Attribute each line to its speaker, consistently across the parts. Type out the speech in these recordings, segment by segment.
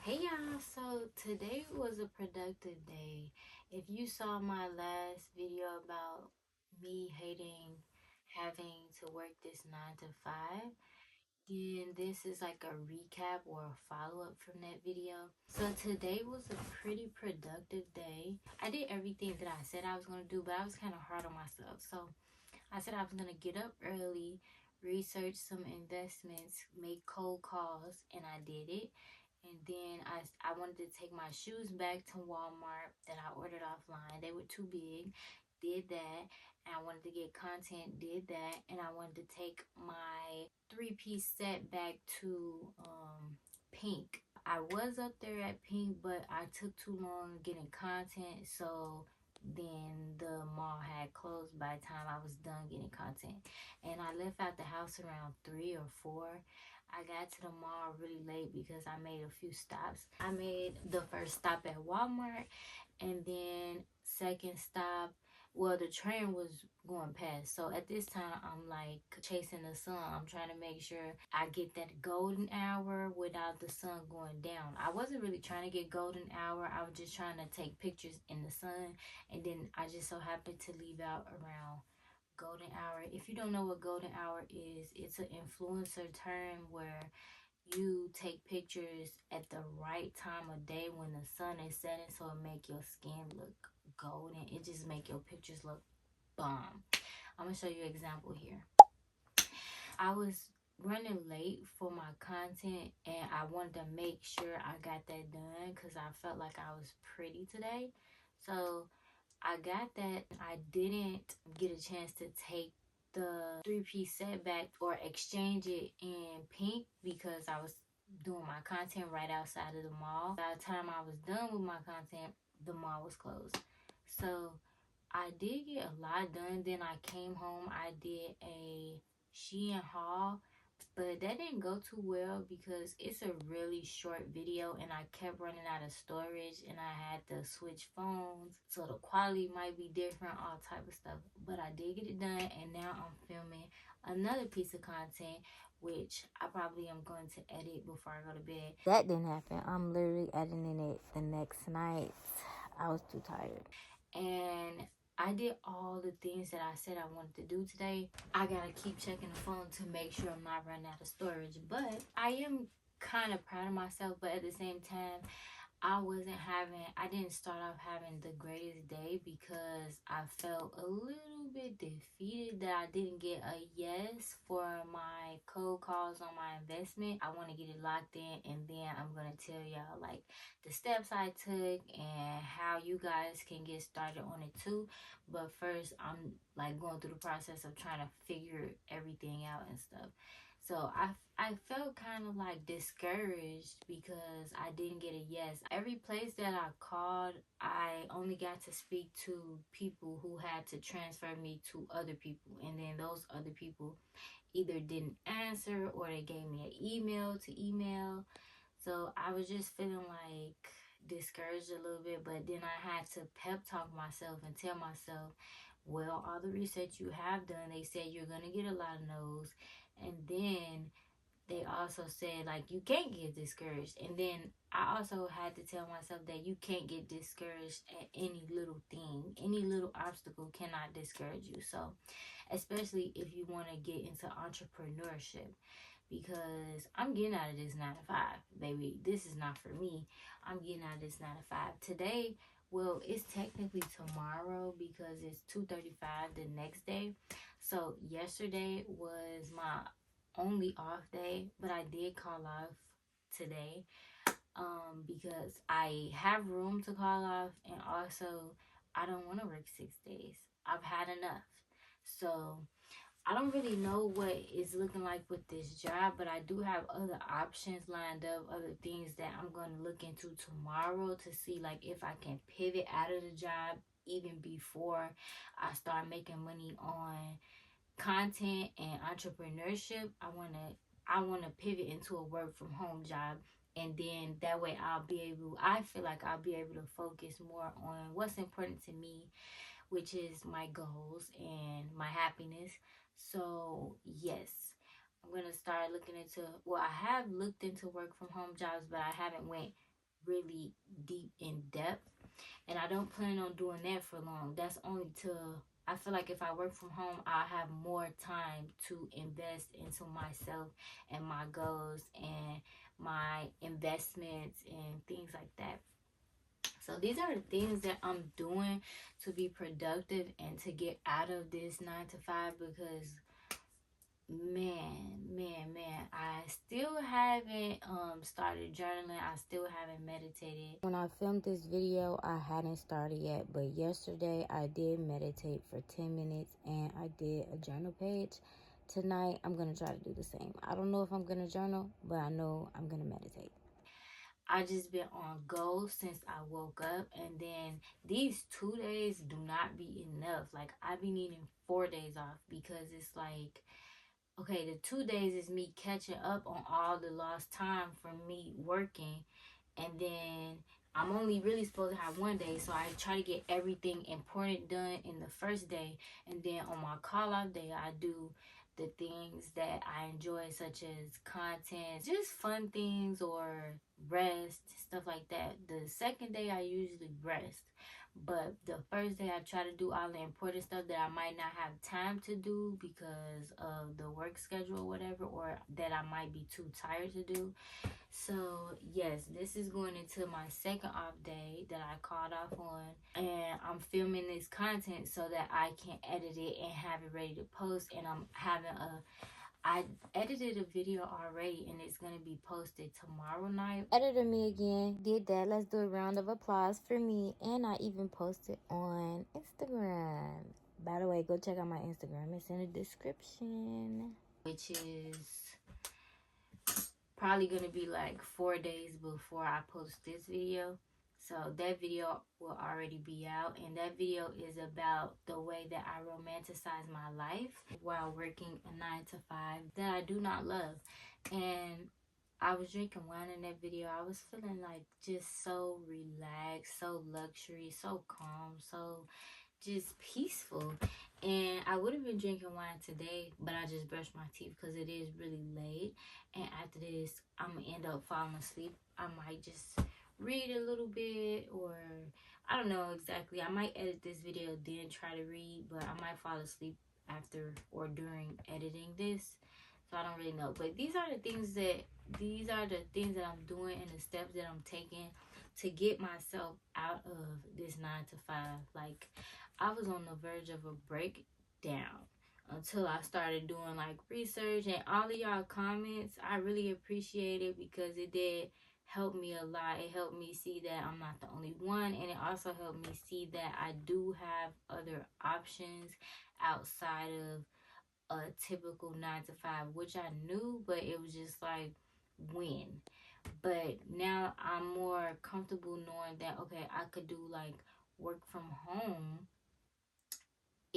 Speaker 1: Hey y'all, so today was a productive day. If you saw my last video about me hating having to work this 9 to 5, then this is like a recap or a follow-up from that video. So today was a pretty productive day. I did everything that I said I was going to do, but I was kind of hard on myself. So I said I was going to get up early, research some investments, make cold calls, and I did it. And then I wanted to take my shoes back to Walmart that I ordered offline. They were too big. Did that. And I wanted to get content. Did that. And I wanted to take my three-piece set back to Pink. I was up there at Pink, but I took too long getting content. So then the mall had closed by the time I was done getting content. And I left out the house around 3 or 4. I got to the mall really late because I made a few stops. I made the first stop at Walmart, and then second stop, well, the train was going past. So at this time, I'm like chasing the sun. I'm trying to make sure I get that golden hour without the sun going down. I wasn't really trying to get golden hour. I was just trying to take pictures in the sun. And then I just so happened to leave out around golden hour. If you don't know what golden hour is, it's an influencer term where you take pictures at the right time of day when the sun is setting, so it make your skin look golden. It just make your pictures look bomb. I'm gonna show you an example here. I was running late for my content and I wanted to make sure I got that done because I felt like I was pretty today. So I got that. I didn't get a chance to take the three-piece set back or exchange it in Pink because I was doing my content right outside of the mall. By the time I was done with my content, the mall was closed. So I did get a lot done. Then I came home. I did a Shein haul, but that didn't go too well because it's a really short video and I kept running out of storage and I had to switch phones, so the quality might be different, all type of stuff. But I did get it done, and now I'm filming another piece of content which I probably am going to edit before I go to bed. That didn't happen. I'm literally editing it the next night. I was too tired. And I did all the things that I said I wanted to do today. I gotta keep checking the phone to make sure I'm not running out of storage. But I am kind of proud of myself. But at the same time, I didn't start off having the greatest day because I felt a little bit defeated that I didn't get a yes for my cold calls on my investment. I want to get it locked in, and then I'm going to tell y'all like the steps I took and how you guys can get started on it too. But first, I'm like going through the process of trying to figure everything out and stuff. So I felt kind of like discouraged because I didn't get a yes. Every place that I called, I only got to speak to people who had to transfer me to other people. And then those other people either didn't answer or they gave me an email to email. So I was just feeling like discouraged a little bit, but then I had to pep talk myself and tell myself, well, all the research you have done, they said you're going to get a lot of no's. And then they also said like you can't get discouraged. And then I also had to tell myself that you can't get discouraged at any little thing. Any little obstacle cannot discourage you. So especially if you want to get into entrepreneurship, because I'm getting out of this 9 to 5, baby. This is not for me. I'm getting out of this 9 to 5 today. Well, it's technically tomorrow because it's 2:35 the next day. So yesterday was my only off day, but I did call off today because I have room to call off, and also I don't want to work 6 days. I've had enough. So I don't really know what it's looking like with this job, but I do have other options lined up, other things that I'm going to look into tomorrow to see like if I can pivot out of the job even before I start making money on content and entrepreneurship. I want to pivot into a work from home job, and then that way I feel like I'll be able to focus more on what's important to me, which is my goals and my happiness. So yes, I'm gonna start looking into, well, I have looked into work from home jobs, but I haven't went really deep in depth. And I don't plan on doing that for long. That's only till I feel like if I work from home, I'll have more time to invest into myself and my goals and my investments and things like that. So these are the things that I'm doing to be productive and to get out of this 9 to 5, because man, I still haven't started journaling. I still haven't meditated. When I filmed this video, I hadn't started yet, but yesterday I did meditate for 10 minutes and I did a journal page. Tonight I'm gonna try to do the same. I don't know if I'm gonna journal, but I know I'm gonna meditate. I just been on go since I woke up, and then these 2 days do not be enough. Like, I be needing 4 days off, because it's like, okay, the 2 days is me catching up on all the lost time from me working, and then I'm only really supposed to have 1 day, so I try to get everything important done in the first day, and then on my call off day, I do the things that I enjoy, such as content, just fun things, or rest, stuff like that. The second day, I usually rest. But the first day, I try to do all the important stuff that I might not have time to do because of the work schedule or whatever, or that I might be too tired to do. So yes, this is going into my second off day that I called off on, and I'm filming this content so that I can edit it and have it ready to post. And I edited a video already, and it's gonna be posted tomorrow night. Editor me again, did that. Let's do a round of applause for me. And I even posted on Instagram. By the way, go check out my Instagram. It's in the description. Which is probably gonna be like 4 days before I post this video. So that video will already be out, and that video is about the way that I romanticize my life while working a 9 to 5 that I do not love. And I was drinking wine in that video. I was feeling like just so relaxed, so luxury, so calm, so just peaceful. And I would have been drinking wine today, but I just brushed my teeth because it is really late. And after this, I'm gonna end up falling asleep. I might just read a little bit, or I don't know exactly. I might edit this video, then try to read, but I might fall asleep after or during editing this. So I don't really know. But these are the things that I'm doing, and the steps that I'm taking to get myself out of this 9 to 5. Like, I was on the verge of a breakdown until I started doing like research, and all of y'all comments, I really appreciate it, because it did help me a lot. It helped me see that I'm not the only one, and it also helped me see that I do have other options outside of a typical 9 to 5, which I knew, but it was just like, when. But now I'm more comfortable knowing that, okay, I could do like work from home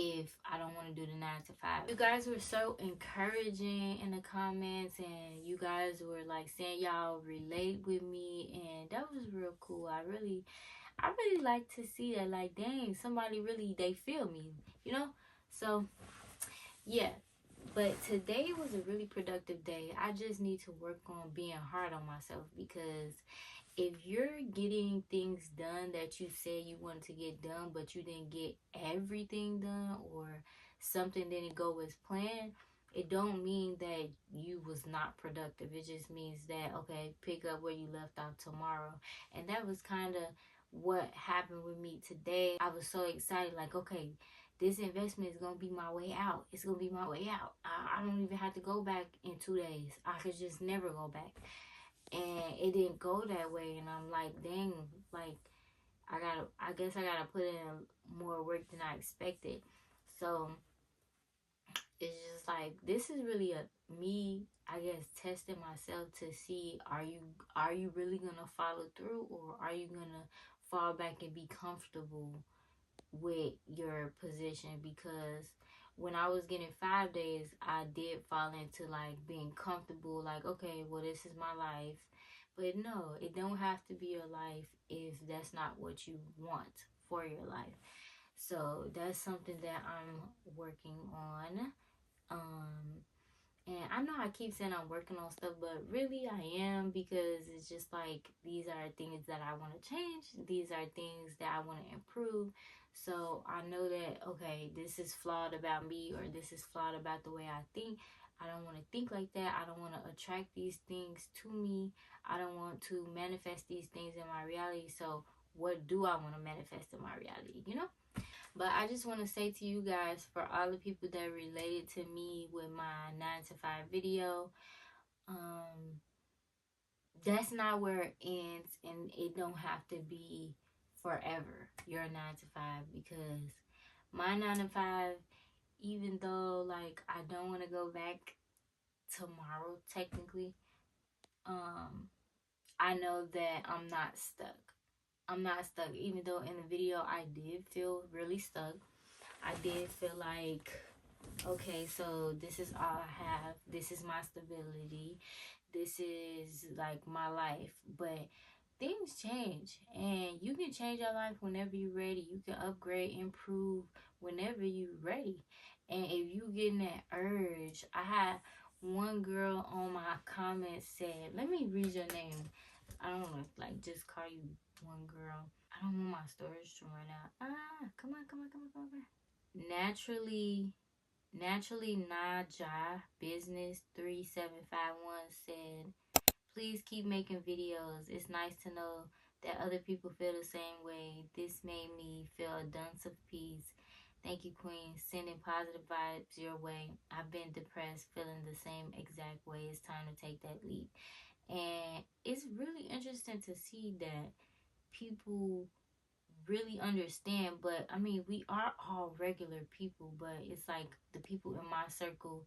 Speaker 1: if I don't want to do the 9 to 5. You guys were so encouraging in the comments, and you guys were like saying y'all relate with me, and that was real cool. I really like to see that, like, dang, somebody really, they feel me, you know? So yeah, but today was a really productive day. I just need to work on being hard on myself, because if you're getting things done that you said you wanted to get done, but you didn't get everything done, or something didn't go as planned, it don't mean that you was not productive. It just means that, okay, pick up where you left off tomorrow. And that was kind of what happened with me today. I was so excited, like, okay, this investment is going to be my way out. It's going to be my way out. I don't even have to go back in 2 days. I could just never go back. And it didn't go that way, and I'm like, dang, like, I guess I gotta put in more work than I expected. So it's just like, this is really me, I guess, testing myself to see, are you really gonna follow through, or are you gonna fall back and be comfortable with your position? Because when I was getting 5 days, I did fall into like being comfortable, like, okay, well, this is my life. But no, it don't have to be your life if that's not what you want for your life. So that's something that I'm working on. And I know I keep saying I'm working on stuff, but really I am, because it's just like these are things that I want to change. These are things that I want to improve. So I know that, okay, this is flawed about me, or this is flawed about the way I think. I don't want to think like that. I don't want to attract these things to me. I don't want to manifest these things in my reality. So what do I want to manifest in my reality, you know? But I just want to say to you guys, for all the people that related to me with my 9 to 5 video, um, that's not where it ends, and it don't have to be forever, your 9 to 5, because my 9 to 5, even though like I don't want to go back tomorrow technically, um, I know that I'm not stuck. I'm not stuck, even though in the video I did feel really stuck. I did feel like, okay, so this is all I have. This is my stability. This is like my life. But things change, and you can change your life whenever you're ready. You can upgrade, improve whenever you're ready. And if you getting that urge, I had one girl on my comment said, let me read your name. I don't want to like just call you one girl. I don't want my storage to run out. Come on. Naturally Naja Business 3751 said, please keep making videos. It's nice to know that other people feel the same way. This made me feel a dunce of peace. Thank you, Queen. Sending positive vibes your way. I've been depressed, feeling the same exact way. It's time to take that leap. And it's really interesting to see that people really understand. But I mean, we are all regular people, but it's like the people in my circle,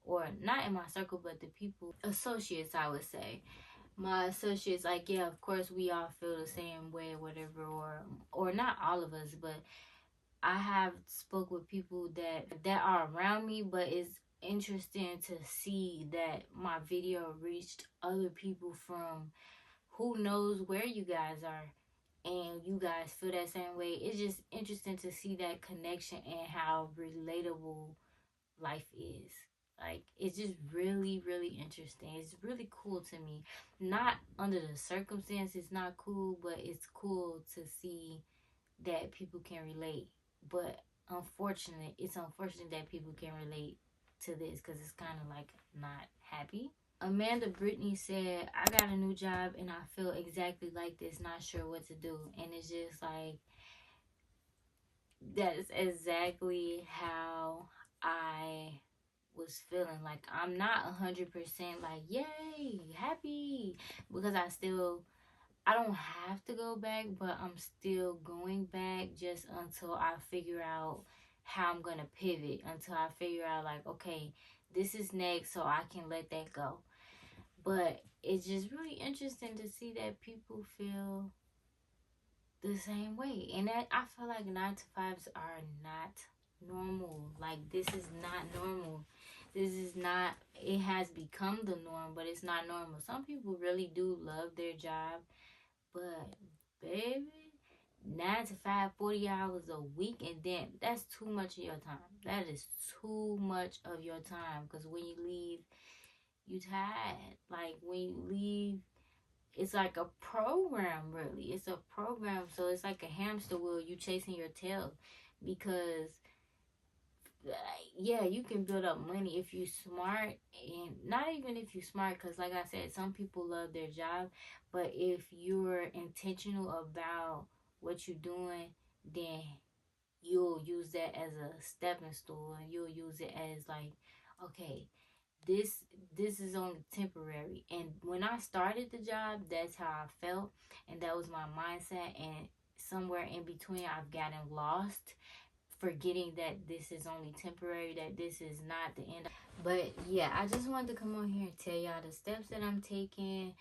Speaker 1: or not in my circle, but the people, associates, I would say, my associates, like, yeah, of course we all feel the same way, whatever, or not all of us, but I have spoke with people that are around me. But it's interesting to see that my video reached other people from who knows where you guys are, and you guys feel that same way. It's just interesting to see that connection and how relatable life is. Like, it's just really, really interesting. It's really cool to me. Not under the circumstances, not cool, but it's cool to see that people can relate. But it's unfortunate that people can relate to this, because it's kind of like not happy. Amanda Brittany said, I got a new job and I feel exactly like this, not sure what to do. And it's just like, that's exactly how I was feeling. Like, I'm not 100% like, yay, happy, because I don't have to go back, but I'm still going back just until I figure out how I'm going to pivot, until I figure out, like, okay, this is next, so I can let that go. But it's just really interesting to see that people feel the same way. And that, I feel like 9 to 5s are not normal. Like, this is not normal. This is not, it has become the norm, but it's not normal. Some people really do love their job, but baby, 9 to 5, 40 hours a week, and then that's too much of your time. That is too much of your time, because when you leave, you tired. Like, when you leave, it's like a program, really. It's a program. So it's like a hamster wheel. You chasing your tail, because yeah, you can build up money if you smart, and not even if you smart, because like I said, some people love their job. But if you're intentional about what you're doing, then you'll use that as a stepping stool, and you'll use it as like, okay, this this is only temporary. And when I started the job, that's how I felt, and that was my mindset. And somewhere in between, I've gotten lost, forgetting that this is only temporary, that this is not the end. But yeah, I just wanted to come on here and tell y'all the steps that I'm taking.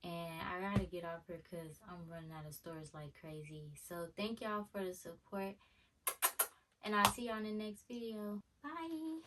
Speaker 1: And I gotta get off here because I'm running out of stores like crazy. So thank y'all for the support, and I'll see y'all in the next video. Bye.